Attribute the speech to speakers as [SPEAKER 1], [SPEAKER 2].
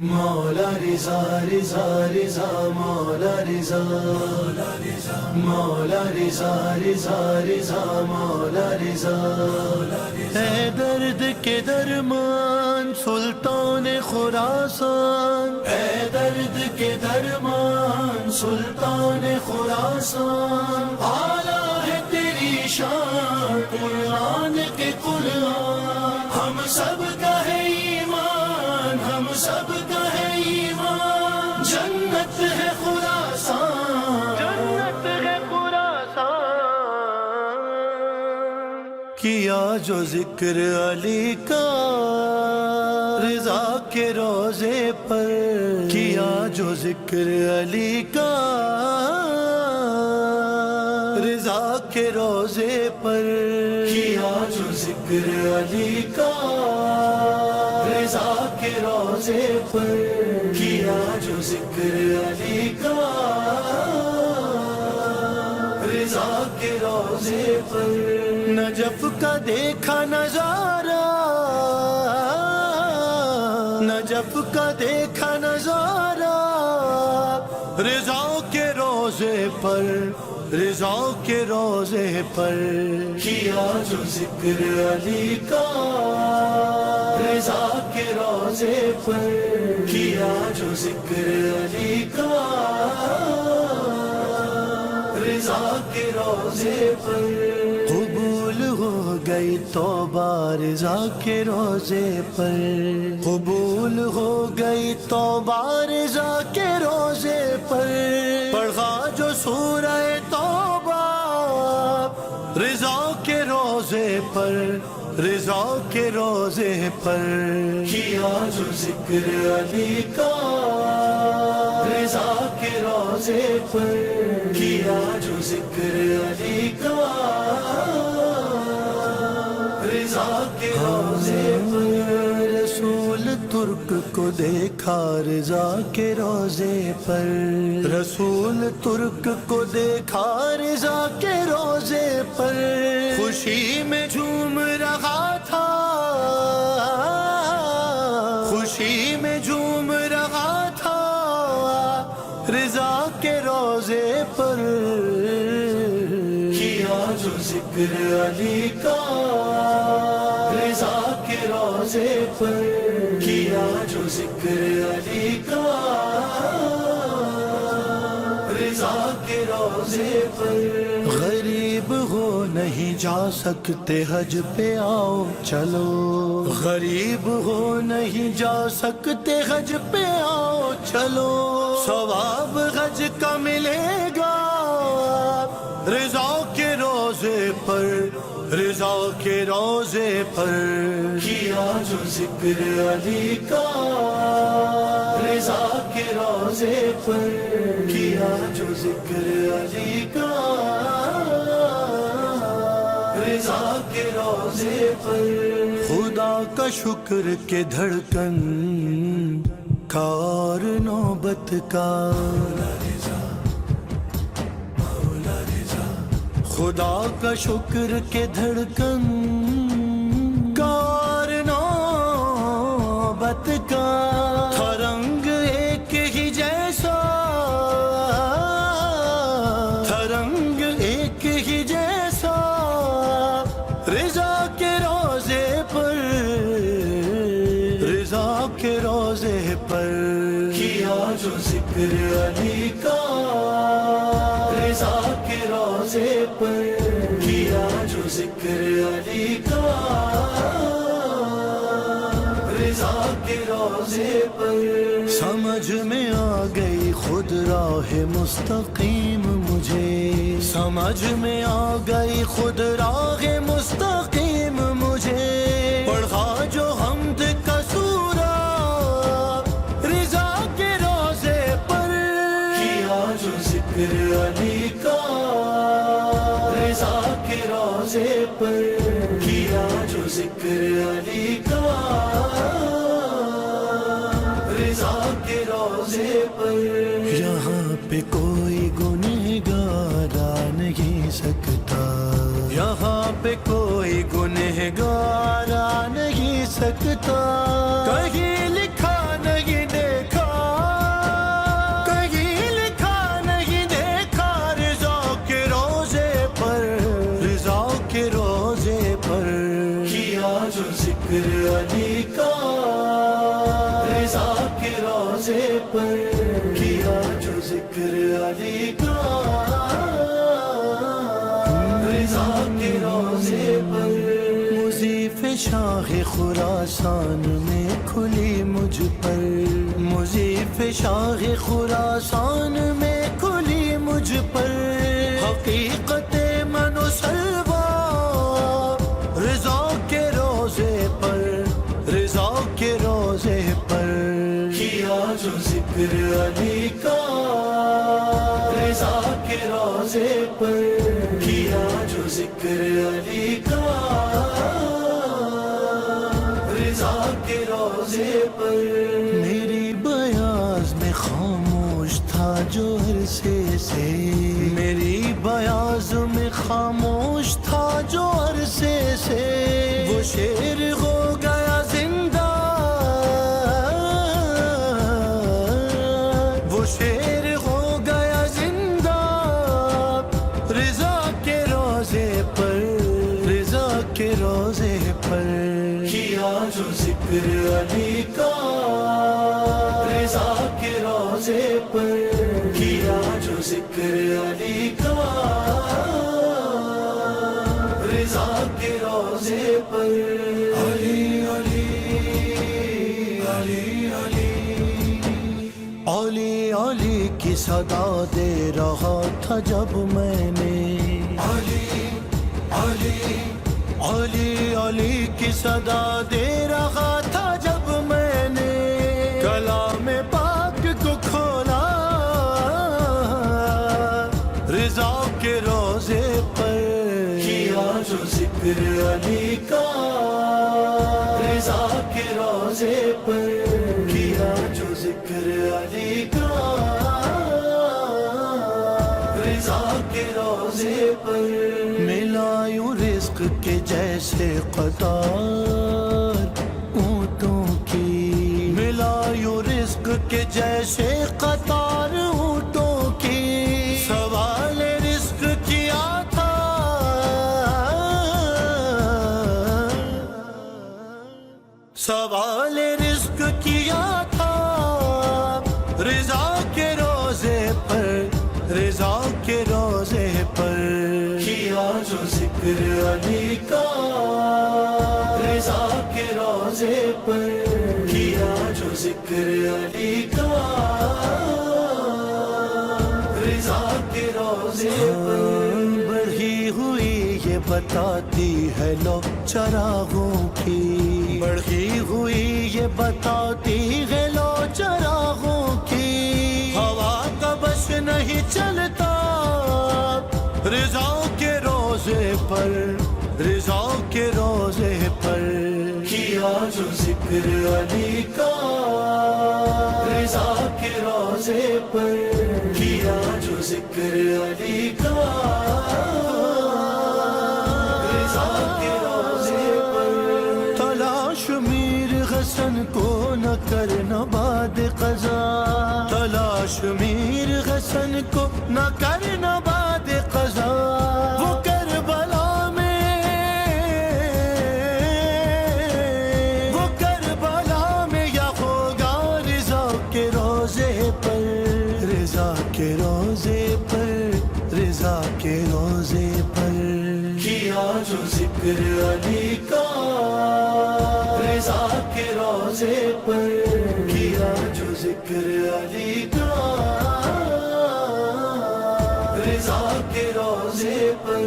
[SPEAKER 1] مولا رضا رضا رضا مولا رضا مولا رضا رضا رضا مولا رضا اے درد کے درمان سلطان خراسان، اے درد کے درمان سلطان خراسان، اعلیٰ ہے تیری شان قرآن کے قرآن، ہم سب کا ہے ایمان، ہم سب کا ہے ایمان، جنت ہے خراسان، جنت ہے خراسان، کیا جو ذکر علی کا رضا کے روزے پر، کیا جو ذکر علی کا رضا کے روزے پر، کیا جو ذکر علی کا رضا کے روزے پر، کیا جو ذکر علی کا رضا کے روزے پر، نجف کا دیکھا نظارہ، نجف کا دیکھا نظارہ، رضا کے روزے پر، رضا کے روزے پر، کیا جو ذکر علی کا رضا کے روزے پر، کیا جو ذکر علی کا رضا کے روزے پر، قبول ہو گئی توبہ رضا کے روزے پر، قبول ہو گئی توبہ رضا کے روزے پر، پڑھا جو سورہ توبہ رضا کے روزے پر، رضا کے روزے پر، کیا جو ذکر علی کا رضا کے روزے پر، کیا جو ذکر علی کا رضا کے روزے پر، رسول ترک کو دیکھا رضا کے روزے پر، رسول ترک کو دیکھا رضا کے روزے پر، خوشی میں جھوم رہا تھا، خوشی میں جھوم رہا تھا، رضا کے روزے پر، کیا جو ذکر علی کا رضا کے روزے پر، کیا جو ذکر علی کا رضا کے روزے پر، غریب ہو نہیں جا سکتے حج پہ آؤ چلو، غریب ہو نہیں جا سکتے حج پہ آؤ چلو، ثواب حج کا ملے گا رضا کے روزے پر، رضا کے روزے پر، کیا جو ذکر علی کا رضا کے روزے پر، کیا جو ذکر علی کا رضا کے روزے پر، خدا کا شکر کے دھڑکن کا اور نوبت کا، خدا کا شکر کے دھڑکن کا اور نوبت کا، تھا رنگ ایک ہی جیسا، تھا رنگ ایک ہی جیسا، رضا کے روزے پر، رضا کے روزے پر، کیا جو ذکر علی کا رضا کے روزے پر، کیا جو ذکر علی کا رضا کے روزے پر، سمجھ میں آ گئی خود راہ مستقیم مجھے، سمجھ میں آ گئی خود راہ مستقیم مجھے، پڑھا جو حمد کا سورہ رضا کے روزے پر، کیا جو ذکر علی کا رضا کے روزے پر، کیا جو ذکر علی کا رضا کے روزے پر، یہاں پہ کوئی گنہگار آ نہیں سکتا، یہاں پہ کوئی گنہگار آ نہیں سکتا، کہیں لکھا نہیں دے کے روزے پر کیا جو ذکر علی کا رضا کے روزے پر مضیف شاہ خراسان میں کھلی مجھ پر مضیف شاہ خراسان میں کھلی مجھ پر حقیقت من و سلوا رضا کے روزے پر رضا کے روزے پر کیا جو ذکر علی کا رضا کے روزے پر کیا جو ذکر علی کا رضا کے روزے پر میری بیاض میں خاموش تھا جو عرصے سے میری بیاض میں خاموش تھا جو عرصے سے وہ شعر ہو گیا زندہ وہ شعر ہو گیا زندہ رضا کے روزے پر رضا کے روزے پر کیا جو ذکر علی کا رضا کے روزے پر کیا جو ذکر علی کا رضا کے روزے پر علی علی علی علی علی علی کی صدا دے رہا تھا جب میں نے علی علی علی علی کی صدا دے رہا تھا جب میں نے کلام پاک کو کھولا رضا کے روزے پر کیا جو ذکر علی کا رضا کے روزے پر کیا جو ذکر علی کا رضا کے روزے پر ملا یوں رزق کے جیسے قطار اونٹوں کی ملا یوں رزق کے جیسے قطار اونٹوں کی سوال رزق کیا تھا سوال رزق کیا تھا رضا کے روزے پر رضا کے روزے پر کیا جو ذکر علی کا رضا کے روزے پر کیا جو ذکر علی کا رضا کے روزے پر بڑھی ہوئی یہ بتاتی ہے لو چراغوں کی بڑھی ہوئی یہ بتاتی ہے لو چراغوں کی ہوا کا بس نہیں چلتا رضا کے روزے پر رضا کے روزے پر کیا جو ذکر علی کا رضا کے روزے پر کیا جو ذکر علی کا رضا کے روزے پر تلاش میر حسن کو نہ کرنا بعد قضا تلاش میر حسن کو نہ کرنا بعد قضا وہ کربلا میں یا ہوگا رضا کے روزے پر رضا کے روزے پر رضا کے روزے پر کیا جو ذکر علی کا رضا کے روزے پر کیا جو ذکر علی کا رضا کے روزے پر